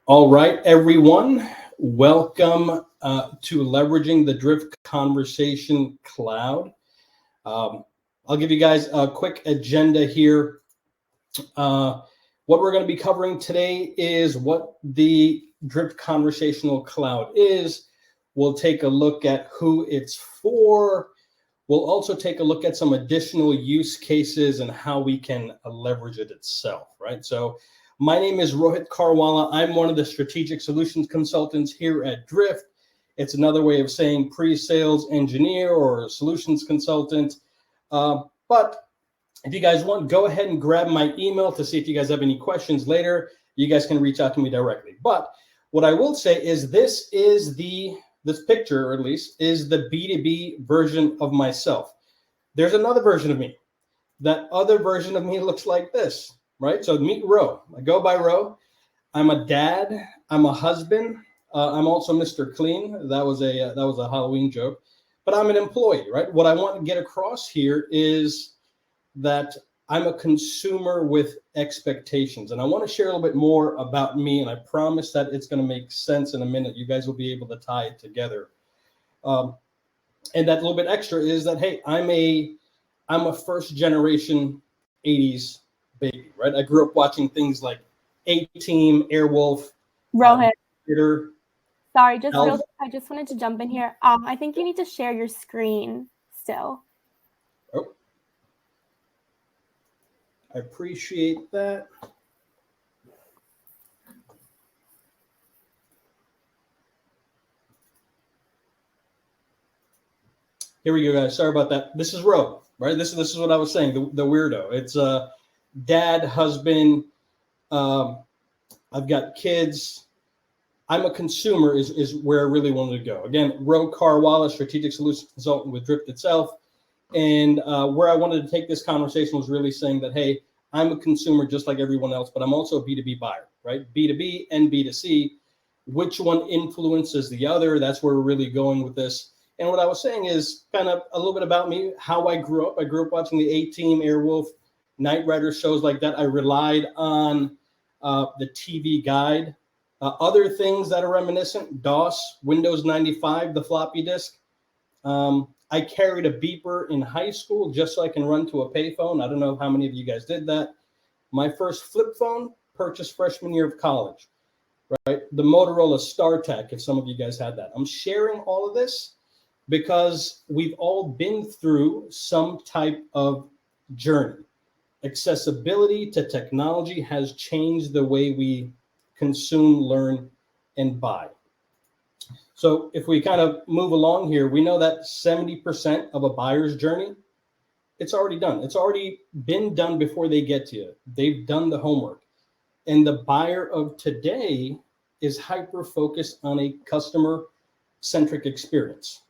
All right, everyone, welcome to Leveraging the Drift Conversation Cloud. I'll give you guys a quick agenda here. What we're going to be covering today is what the Drift Conversational Cloud is. We'll take a look at who it's for. We'll also take a look at some additional use cases and how we can leverage it itself, right? So my name is Rohit Karwala. I'm one of the strategic solutions consultants here at Drift. It's another way of saying pre-sales engineer or solutions consultant. But if you guys want, go ahead and grab my email to see if you guys have any questions later. You guys can reach out to me directly. But what I will say is this picture, or at least, is the B2B version of myself. There's another version of me. That other version of me looks like this, right? So meet Ro. I go by Ro. I'm a dad. I'm a husband. I'm also Mr. Clean. That was a Halloween joke. But I'm an employee, right? What I want to get across here is that I'm a consumer with expectations. And I want to share a little bit more about me. And I promise that it's going to make sense in a minute. You guys will be able to tie it together. And that little bit extra is that, hey, I'm a first generation 80s baby, right? I grew up watching things like A-Team, Airwolf, Rohit. Sorry, Alf. I just wanted to jump in here. I think you need to share your screen still. Oh. I appreciate that. Here we go, guys. Sorry about that. This is Ro, right? This is what I was saying, the weirdo. It's dad, husband. I've got kids. I'm a consumer is where I really wanted to go. Again, Ro Karwala, strategic solutions consultant with Drift itself. And where I wanted to take this conversation was really saying that, hey, I'm a consumer just like everyone else, but I'm also a B2B buyer, right? B2B and B2C. Which one influences the other? That's where we're really going with this. And what I was saying is kind of a little bit about me, how I grew up. I grew up watching the A-Team, Airwolf, Knight Rider shows like that. I relied on the TV guide. Other things that are reminiscent, DOS, Windows 95, the floppy disk. I carried a beeper in high school just so I can run to a payphone. I don't know how many of you guys did that. My first flip phone purchased freshman year of college, right? The Motorola StarTAC, if some of you guys had that. I'm sharing all of this because we've all been through some type of journey. Accessibility to technology has changed the way we consume, learn, and buy. So if we kind of move along here, we know that 70% of a buyer's journey, it's already done. It's already been done before they get to you. They've done the homework. And the buyer of today is hyper-focused on a customer-centric experience.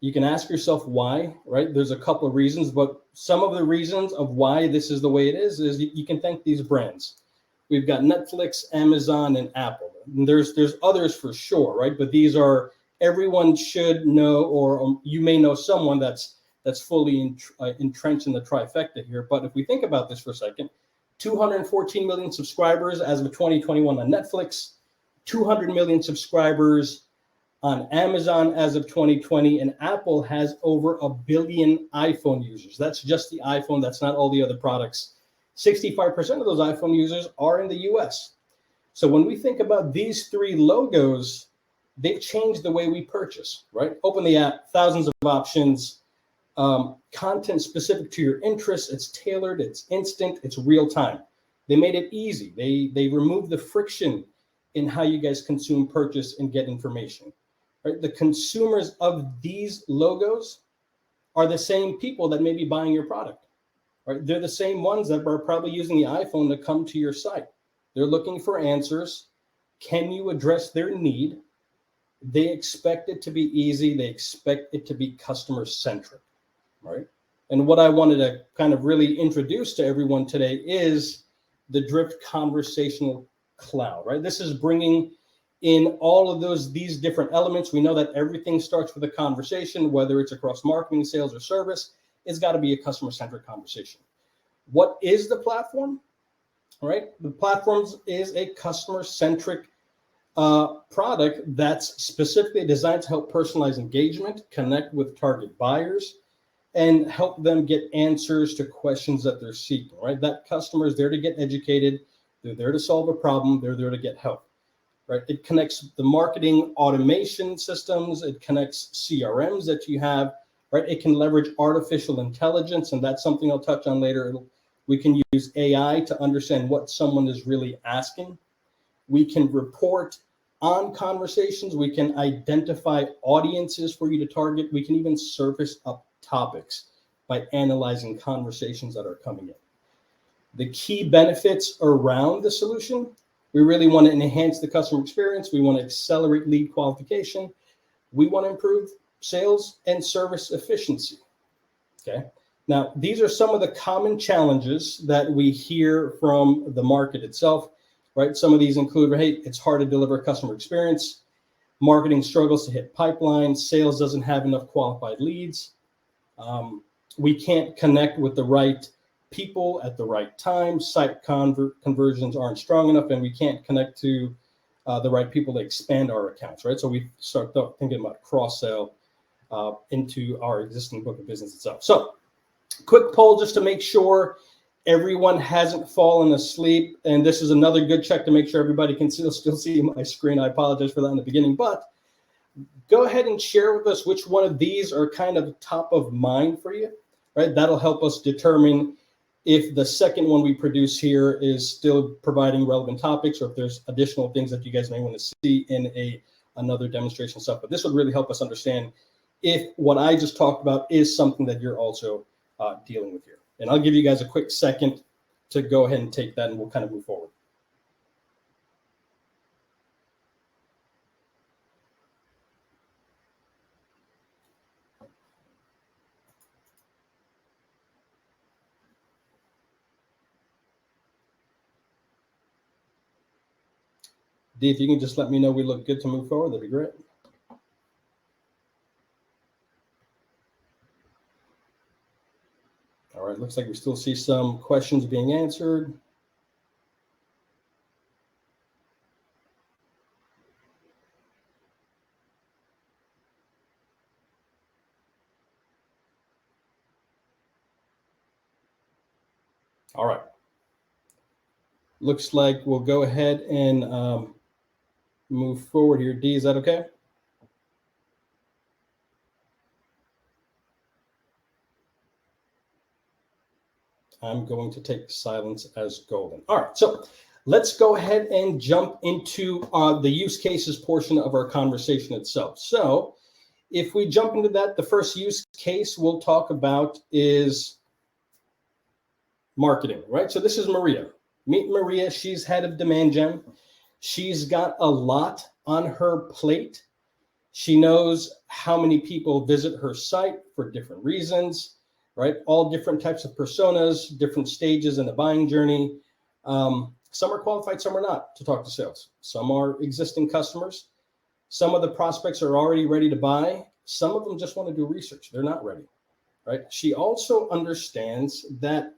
You can ask yourself why, right? There's a couple of reasons, but some of the reasons of why this is the way it is you can thank these brands. We've got Netflix, Amazon, and Apple. And there's others for sure, right? But these are, everyone should know, or you may know someone that's fully entrenched in the trifecta here. But if we think about this for a second, 214 million subscribers as of 2021 on Netflix, 200 million subscribers on Amazon as of 2020, and Apple has over 1 billion iPhone users. That's just the iPhone. That's not all the other products. 65% of those iPhone users are in the US. So when we think about these three logos, they've changed the way we purchase, right? Open the app, thousands of options, content specific to your interests. It's tailored, it's instant, it's real time. They made it easy. They removed the friction in how you guys consume, purchase, and get information, right? The consumers of these logos are the same people that may be buying your product. Right? They're the same ones that are probably using the iPhone to come to your site. They're looking for answers. Can you address their need? They expect it to be easy. They expect it to be customer-centric, right? And what I wanted to kind of really introduce to everyone today is the Drift Conversational Cloud, right? This is bringing in all of these different elements. We know that everything starts with a conversation, whether it's across marketing, sales, or service. It's got to be a customer-centric conversation. What is the platform? All right, the platform is a customer-centric product that's specifically designed to help personalize engagement, connect with target buyers, and help them get answers to questions that they're seeking, right? That customer is there to get educated. They're there to solve a problem. They're there to get help, right? It connects the marketing automation systems. It connects CRMs that you have, right? It can leverage artificial intelligence, and that's something I'll touch on later. We can use AI to understand what someone is really asking. We can report on conversations. We can identify audiences for you to target. We can even surface up topics by analyzing conversations that are coming in. The key benefits around the solution: we really want to enhance the customer experience. We want to accelerate lead qualification. We want to improve sales and service efficiency. Okay. Now, these are some of the common challenges that we hear from the market itself, right? Some of these include, hey, it's hard to deliver customer experience. Marketing struggles to hit pipelines. Sales doesn't have enough qualified leads. We can't connect with the right people at the right time. Site conversions aren't strong enough, and we can't connect to the right people to expand our accounts, right? So we start thinking about cross-sell into our existing book of business itself. So quick poll just to make sure everyone hasn't fallen asleep. And this is another good check to make sure everybody can still see my screen. I apologize for that in the beginning, but go ahead and share with us which one of these are kind of top of mind for you, right? That'll help us determine if the second one we produce here is still providing relevant topics, or if there's additional things that you guys may want to see in another demonstration stuff. But this would really help us understand if what I just talked about is something that you're also dealing with here. And I'll give you guys a quick second to go ahead and take that, and we'll kind of move forward. D, if you can just let me know we look good to move forward, that'd be great. All right, looks like we still see some questions being answered. All right. Looks like we'll go ahead and move forward here. D, is that okay? I'm going to take silence as golden. All right, so let's go ahead and jump into the use cases portion of our conversation itself. So if we jump into that, the first use case we'll talk about is marketing, right? So this is Maria. Meet Maria. She's head of Demand Gen. She's got a lot on her plate. She knows how many people visit her site for different reasons, right? All different types of personas, different stages in the buying journey. Some are qualified, some are not to talk to sales. Some are existing customers. Some of the prospects are already ready to buy. Some of them just want to do research. They're not ready, right? She also understands that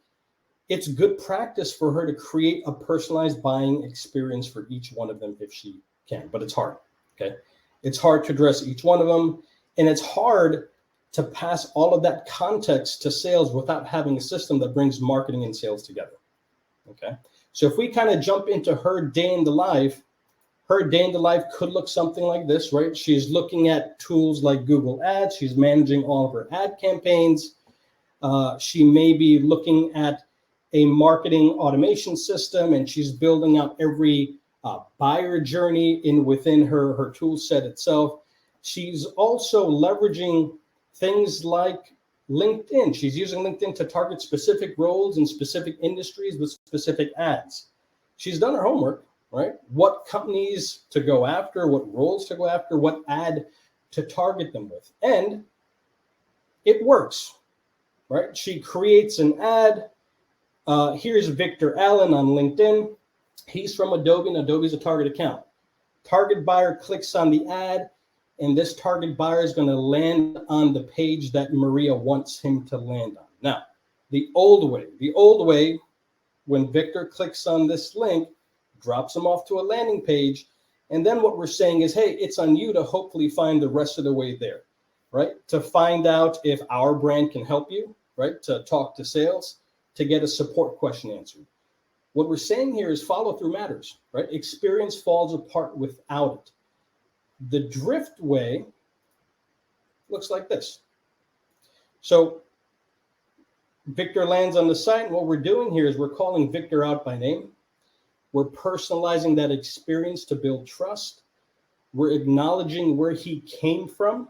it's good practice for her to create a personalized buying experience for each one of them if she can, but it's hard, okay? It's hard to address each one of them, and it's hard to pass all of that context to sales without having a system that brings marketing and sales together, okay? So if we kind of jump into her day in the life, her day in the life could look something like this, right? She's looking at tools like Google Ads. She's managing all of her ad campaigns. She may be looking at a marketing automation system, and she's building out every buyer journey within her tool set itself. She's also leveraging things like LinkedIn. She's using LinkedIn to target specific roles in specific industries with specific ads. She's done her homework, right? What companies to go after, what roles to go after, what ad to target them with. And it works, right? She creates an ad. Here's Victor Allen on LinkedIn. He's from Adobe, and Adobe's a target account. Target buyer clicks on the ad, and this target buyer is going to land on the page that Maria wants him to land on. Now, the old way, when Victor clicks on this link, drops him off to a landing page, And then what we're saying is, hey, it's on you to hopefully find the rest of the way there, right? To find out if our brand can help you, right? To talk to sales, to get a support question answered. What we're saying here is follow through matters, right? Experience falls apart without it. The drift way looks like this. So Victor lands on the site, and what we're doing here is we're calling Victor out by name. We're personalizing that experience to build trust. We're acknowledging where he came from,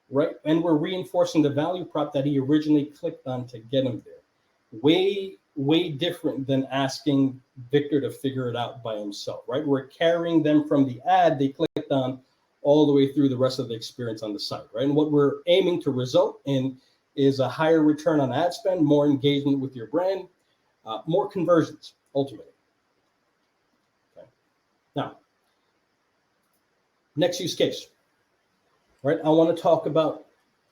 right? And we're reinforcing the value prop that he originally clicked on to get him there. Way different than asking Victor to figure it out by himself, right? We're carrying them from the ad they clicked on all the way through the rest of the experience on the site, right? And what we're aiming to result in is a higher return on ad spend, more engagement with your brand, more conversions, ultimately. Okay. Now, next use case, right? I want to talk about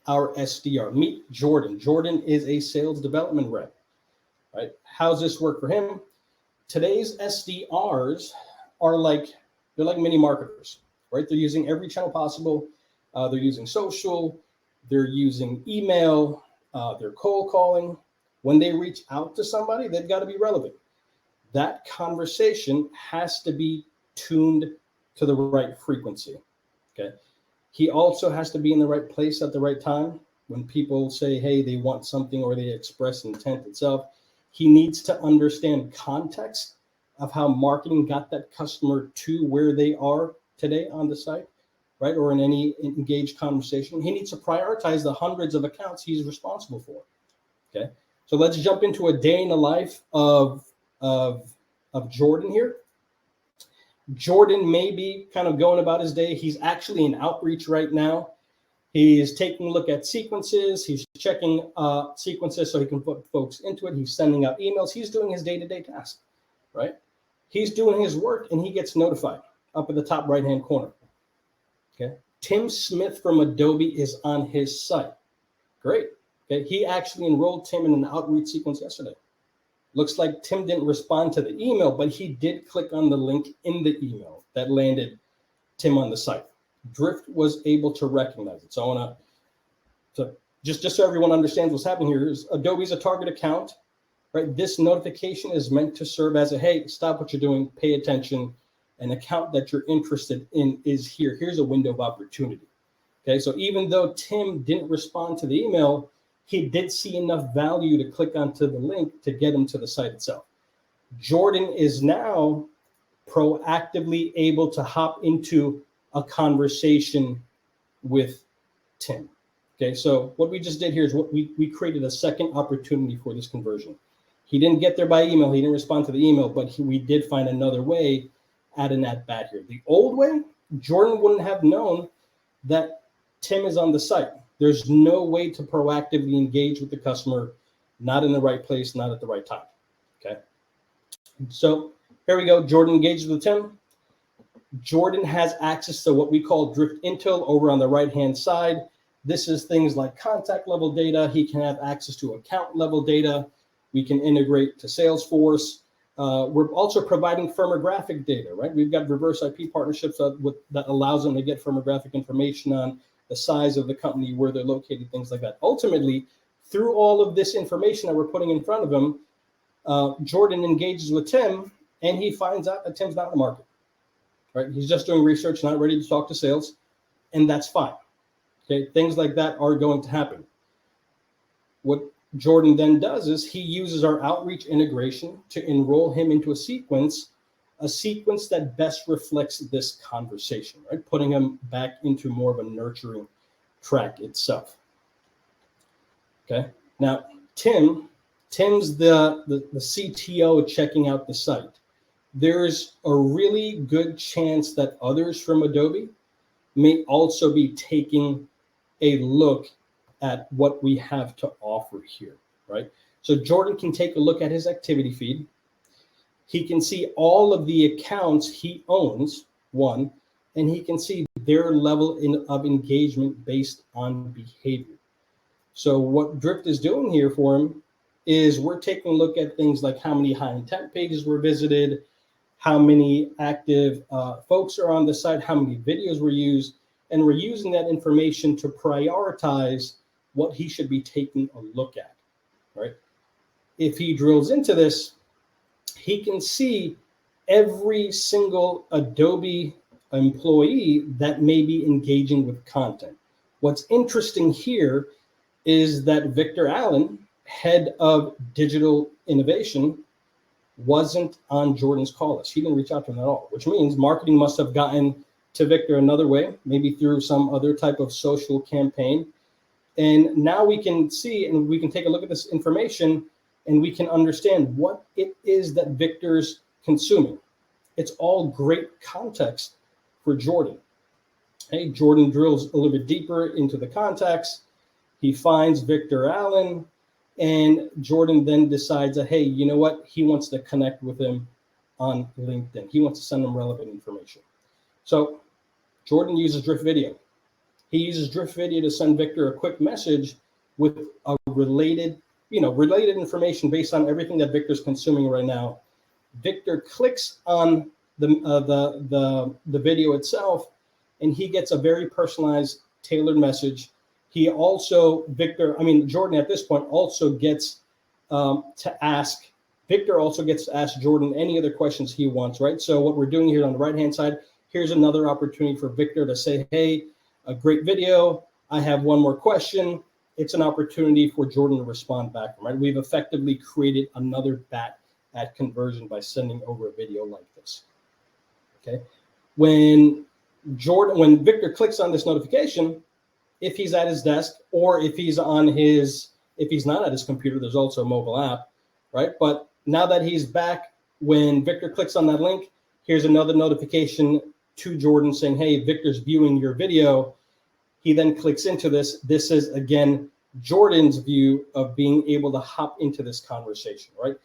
our SDR. Meet Jordan. Jordan is a sales development rep, right? How's this work for him? Today's SDRs are they're like mini marketers, right? They're using every channel possible. They're using social, they're using email, they're cold calling. When they reach out to somebody, they've got to be relevant. That conversation has to be tuned to the right frequency, okay? He also has to be in the right place at the right time. When people say, hey, they want something or they express intent itself, he needs to understand context of how marketing got that customer to where they are today on the site, right? Or in any engaged conversation. He needs to prioritize the hundreds of accounts he's responsible for, okay? So let's jump into a day in the life of Jordan here. Jordan may be kind of going about his day. He's actually in outreach right now. He's taking a look at sequences. He's checking sequences so he can put folks into it. He's sending out emails. He's doing his day-to-day task, right? He's doing his work and he gets notified up at the top right-hand corner, okay? Tim Smith from Adobe is on his site. Great, okay? He actually enrolled Tim in an outreach sequence yesterday. Looks like Tim didn't respond to the email, but he did click on the link in the email that landed Tim on the site. Drift was able to recognize it. So I want to just so everyone understands what's happening here is Adobe's a target account, right? This notification is meant to serve as a, hey, stop what you're doing, pay attention. An account that you're interested in is here. Here's a window of opportunity. Okay, so even though Tim didn't respond to the email, he did see enough value to click onto the link to get him to the site itself. Jordan is now proactively able to hop into a conversation with Tim. Okay, so what we just did here is what we created a second opportunity for this conversion. He didn't get there by email. He didn't respond to the email, but we did find another way at an at bat here. The old way, Jordan wouldn't have known that Tim is on the site. There's no way to proactively engage with the customer, not in the right place, not at the right time, okay? So here we go. Jordan engages with Tim. Jordan has access to what we call drift intel over on the right-hand side. This is things like contact level data. He can have access to account level data. We can integrate to Salesforce. We're also providing firmographic data, right? We've got reverse IP partnerships that allows them to get firmographic information on the size of the company, where they're located, things like that. Ultimately, through all of this information that we're putting in front of him, Jordan engages with Tim, and he finds out that Tim's not in the market, right? He's just doing research, not ready to talk to sales, and that's fine. Okay, things like that are going to happen. What Jordan then does is he uses our outreach integration to enroll him into a sequence that best reflects this conversation, right? Putting him back into more of a nurturing track itself. Okay, now Tim's the CTO checking out the site. There's a really good chance that others from Adobe may also be taking a look at what we have to offer here, right? So Jordan can take a look at his activity feed. He can see all of the accounts he owns, one, and he can see their level of engagement based on behavior. So what Drift is doing here for him is we're taking a look at things like how many high intent pages were visited, how many active folks are on the site, how many videos were used, and we're using that information to prioritize what he should be taking a look at, right? If he drills into this, he can see every single Adobe employee that may be engaging with content. What's interesting here is that Victor Allen, head of digital innovation, wasn't on Jordan's call list. He didn't reach out to him at all, which means marketing must have gotten to Victor another way, maybe through some other type of social campaign. And now we can see and we can take a look at this information and we can understand what it is that Victor's consuming. It's all great context for Jordan. Hey, Jordan drills a little bit deeper into the context. He finds Victor Allen, and Jordan then decides that, hey, you know what? He wants to connect with him on LinkedIn. He wants to send him relevant information. So Jordan uses Drift Video. He uses Drift Video to send Victor a quick message with a related information based on everything that Victor's consuming right now. Victor clicks on the video itself, and he gets a very personalized, tailored message. He also, Jordan at this point also gets Victor also gets to ask Jordan any other questions he wants, right? So what we're doing here on the right-hand side, here's another opportunity for Victor to say, hey, a great video. I have one more question. It's an opportunity for Jordan to respond back, right? We've effectively created another bat at conversion by sending over a video like this, okay? When Victor clicks on this notification, if he's at his desk or if he's not at his computer, there's also a mobile app, right? But now that he's back, when Victor clicks on that link, here's another notification to Jordan saying, hey, Victor's viewing your video. He then clicks into this. This is, again, Jordan's view of being able to hop into this conversation, right?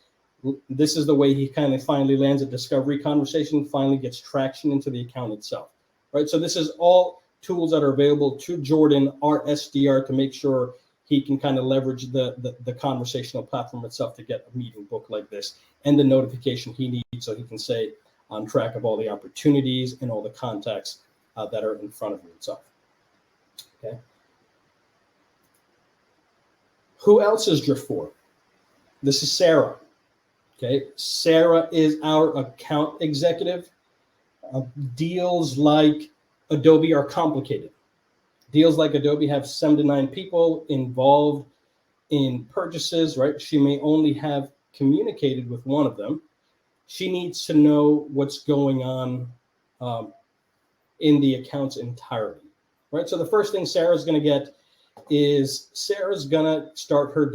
This is the way he kind of finally lands a discovery conversation, finally gets traction into the account itself, right? So this is all tools that are available to Jordan, our SDR, to make sure he can kind of leverage the conversational platform itself to get a meeting booked like this and the notification he needs so he can stay on track of all the opportunities and all the contacts that are in front of him itself. Okay. Who else is Drift for? This is Sarah. Okay. Sarah is our account executive. Deals like Adobe are complicated. Deals like Adobe have 7 to 9 people involved in purchases, right? She may only have communicated with one of them. She needs to know what's going on in the account's entirety, right? So the first thing Sarah's going to get is Sarah's going to start her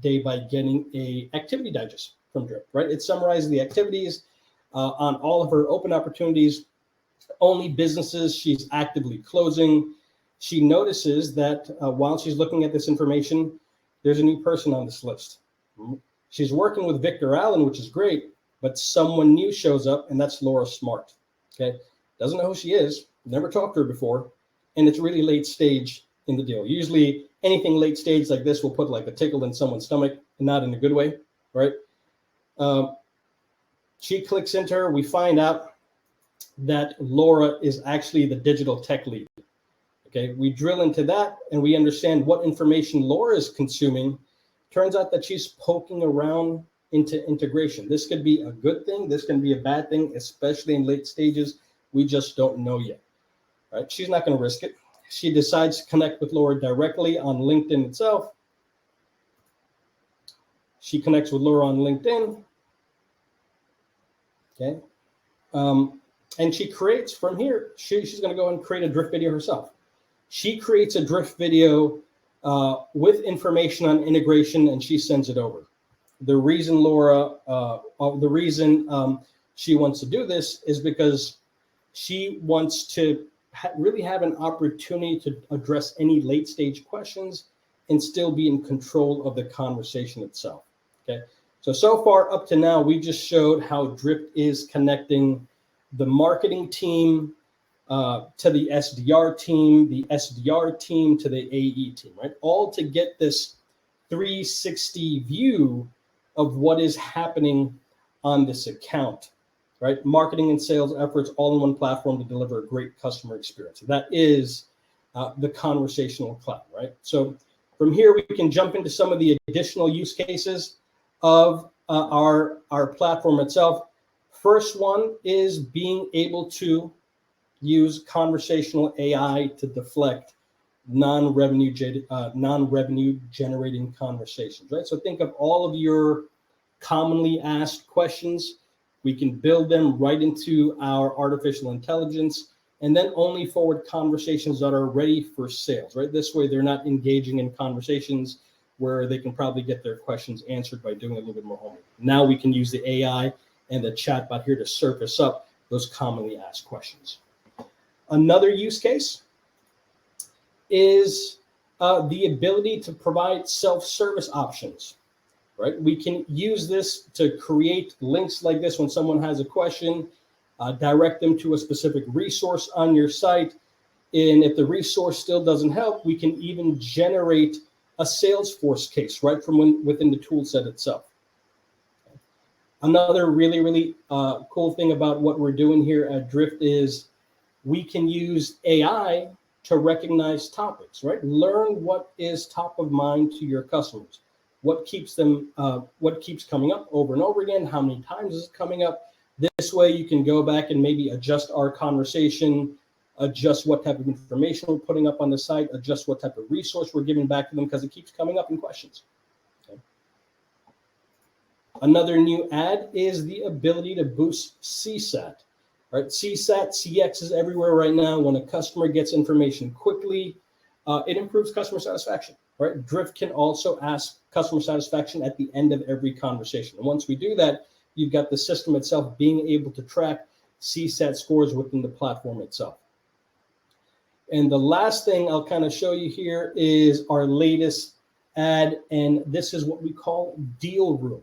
day by getting a activity digest from Drift, right? It summarizes the activities on all of her open opportunities, only businesses she's actively closing. She notices that while she's looking at this information, there's a new person on this list. She's working with Victor Allen, which is great, but someone new shows up, and that's Laura Smart. Okay, doesn't know who she is, never talked to her before, and it's really late stage in the deal. Usually anything late stage like this will put like a tickle in someone's stomach, and not in a good way, right? She clicks into her. We find out that Laura is actually the digital tech lead. Okay, we drill into that and we understand what information Laura is consuming. Turns out that she's poking around into integration. This could be a good thing. This can be a bad thing, especially in late stages. We just don't know yet. Right? She's not going to risk it. She decides to connect with Laura directly on LinkedIn itself. She connects with Laura on LinkedIn. Okay. And she creates from here, she's going to go and create a Drift video herself. She creates a Drift video with information on integration, and she sends it over. The reason she wants to do this is because she wants to really have an opportunity to address any late stage questions and still be in control of the conversation itself. Okay. So far up to now, we just showed how Drift is connecting the marketing team to the SDR team, the SDR team to the AE team, right? All to get this 360 view of what is happening on this account. right? Marketing and sales efforts all in one platform to deliver a great customer experience. That is the Conversational Cloud, right? So from here, we can jump into some of the additional use cases of our platform itself. First one is being able to use conversational AI to deflect non-revenue generating conversations, right? So think of all of your commonly asked questions. We can build them right into our artificial intelligence and then only forward conversations that are ready for sales, right? This way they're not engaging in conversations where they can probably get their questions answered by doing a little bit more homework. Now we can use the AI and the chatbot here to surface up those commonly asked questions. Another use case is the ability to provide self-service options, right? We can use this to create links like this when someone has a question, direct them to a specific resource on your site. And if the resource still doesn't help, we can even generate a Salesforce case right from within the tool set itself. Another really, really cool thing about what we're doing here at Drift is we can use AI to recognize topics, right? Learn what is top of mind to your customers. What keeps coming up over and over again? How many times is it coming up? This way you can go back and maybe adjust our conversation, adjust what type of information we're putting up on the site, adjust what type of resource we're giving back to them because it keeps coming up in questions. Okay. Another new add is the ability to boost CSAT. Right? CSAT, CX is everywhere right now. When a customer gets information quickly, it improves customer satisfaction. Right? Drift can also ask customer satisfaction at the end of every conversation. And once we do that, you've got the system itself being able to track CSAT scores within the platform itself. And the last thing I'll kind of show you here is our latest add, and this is what we call Deal Room.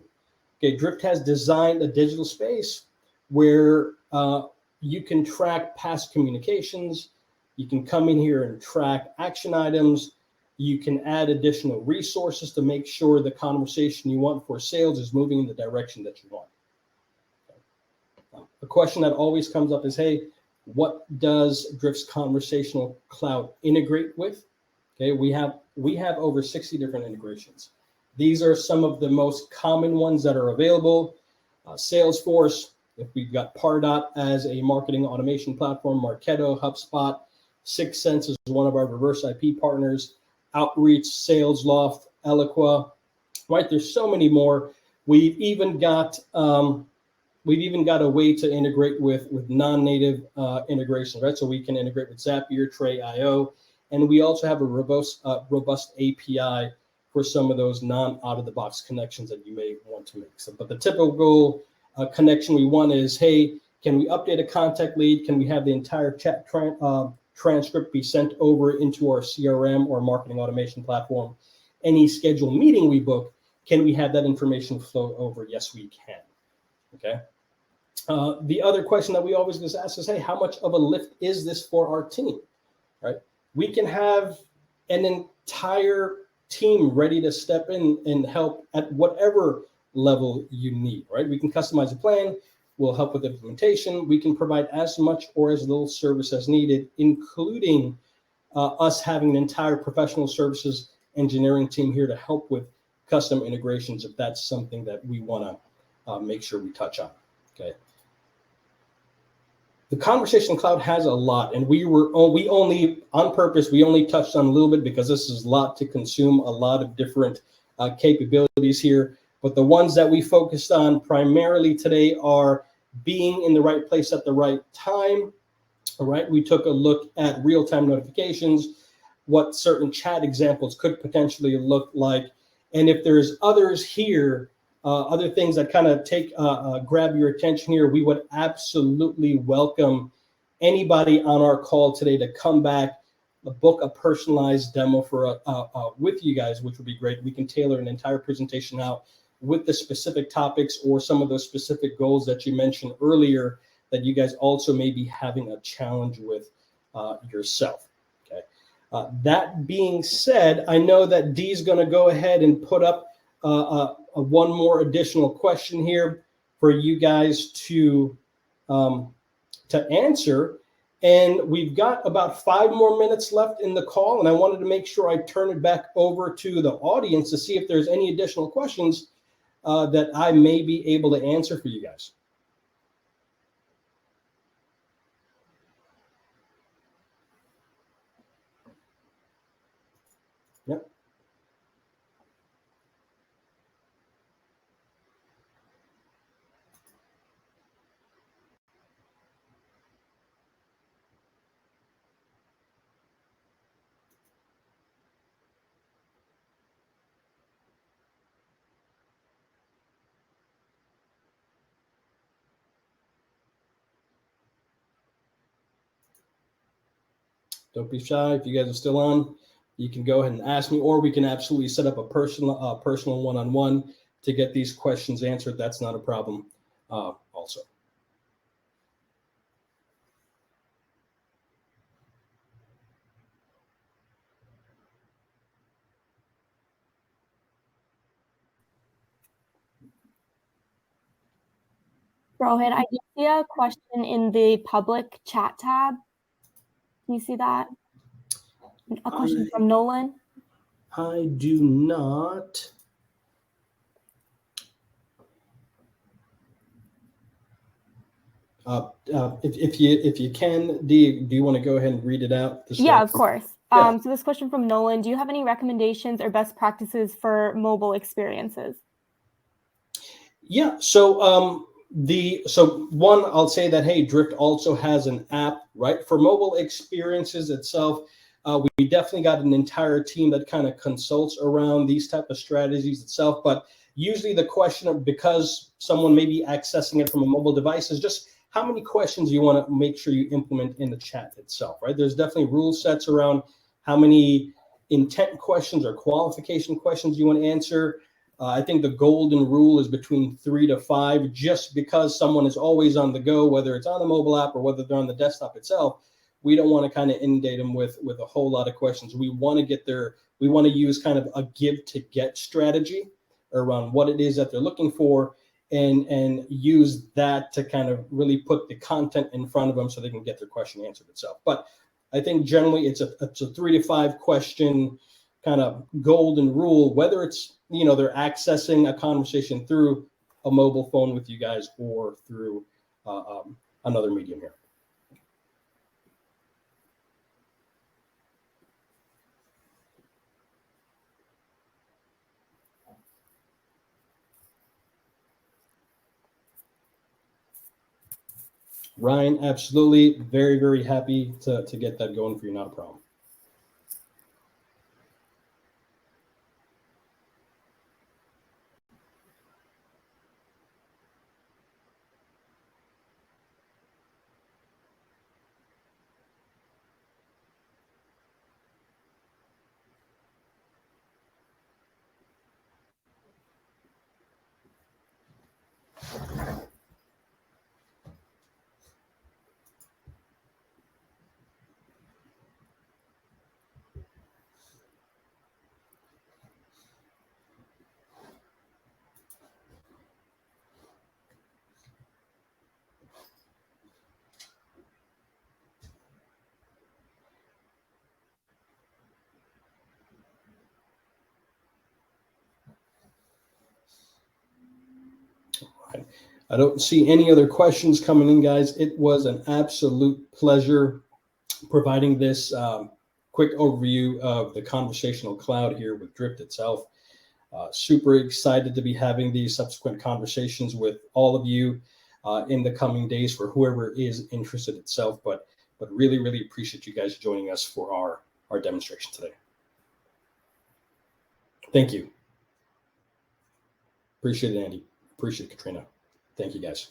Okay, Drift has designed a digital space where you can track past communications. You can come in here and track action items. You can add additional resources to make sure the conversation you want for sales is moving in the direction that you want. A question that always comes up is, hey, what does Drift's Conversational Cloud integrate with? Okay, we have over 60 different integrations. These are some of the most common ones that are available. Salesforce, if we've got Pardot as a marketing automation platform, Marketo, HubSpot, 6sense is one of our reverse IP partners, Outreach, SalesLoft, Eloqua, right? There's so many more. We've even got a way to integrate with non-native integrations, right? So we can integrate with Zapier, Tray.io, and we also have a robust API for some of those non-out-of-the-box connections that you may want to make. So, but the typical connection we want is, hey, can we update a contact lead? Can we have the entire chat transcript be sent over into our CRM or marketing automation platform? Any scheduled meeting we book, can we have that information flow over? Yes, we can. Okay. The other question that we always just ask is, hey, how much of a lift is this for our team? Right? We can have an entire team ready to step in and help at whatever level you need, right? We can customize a plan. We'll help with implementation. We can provide as much or as little service as needed, including us having an entire professional services engineering team here to help with custom integrations if that's something that we want to make sure we touch on. Okay. The Conversational Cloud has a lot, and we only on purpose, we only touched on a little bit because this is a lot to consume, a lot of different capabilities here. But the ones that we focused on primarily today are being in the right place at the right time. All right. We took a look at real-time notifications, what certain chat examples could potentially look like. And if there's others here, other things that kind of grab your attention here, we would absolutely welcome anybody on our call today to come back, book a personalized demo for with you guys, which would be great. We can tailor an entire presentation out with the specific topics or some of those specific goals that you mentioned earlier that you guys also may be having a challenge with yourself. Okay. That being said, I know that Dee is going to go ahead and put up one more additional question here for you guys to to answer. And we've got about 5 more minutes left in the call. And I wanted to make sure I turn it back over to the audience to see if there's any additional questions that I may be able to answer for you guys. Yep. Don't be shy. If you guys are still on, you can go ahead and ask me, or we can absolutely set up a personal one-on-one to get these questions answered. That's not a problem also. Rohit, I do see a question in the public chat tab. Can you see that? A question from Nolan. I do not. If you can, do you want to go ahead and read it out? Yeah, of course. Yeah. So this question from Nolan: do you have any recommendations or best practices for mobile experiences? Yeah. So one, I'll say that, hey, Drift also has an app, right, for mobile experiences itself. We definitely got an entire team that kind of consults around these type of strategies itself. But usually the question of, because someone may be accessing it from a mobile device, is just how many questions you want to make sure you implement in the chat itself, right? There's definitely rule sets around how many intent questions or qualification questions you want to answer. I think the golden rule is between 3 to 5, just because someone is always on the go, whether it's on the mobile app or whether they're on the desktop itself. We don't want to kind of inundate them with a whole lot of questions. We want to use kind of a give to get strategy around what it is that they're looking for, and use that to kind of really put the content in front of them so they can get their question answered itself. But I think generally it's a 3 to 5 question kind of golden rule, whether it's, they're accessing a conversation through a mobile phone with you guys or through another medium here. Ryan, absolutely. Very, very happy to get that going for you. Not a problem. I don't see any other questions coming in, guys. It was an absolute pleasure providing this quick overview of the Conversational Cloud here with Drift itself. Super excited to be having these subsequent conversations with all of you in the coming days for whoever is interested itself. But really, really appreciate you guys joining us for our demonstration today. Thank you. Appreciate it, Andy. Appreciate it, Katrina. Thank you, guys.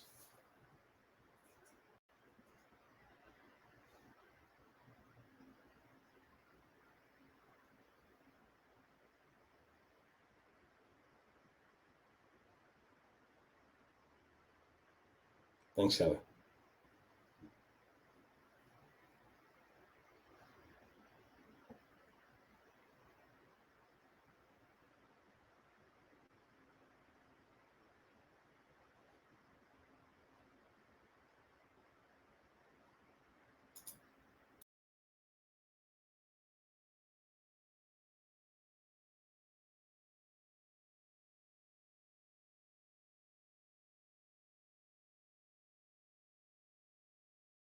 Thanks, Kelly.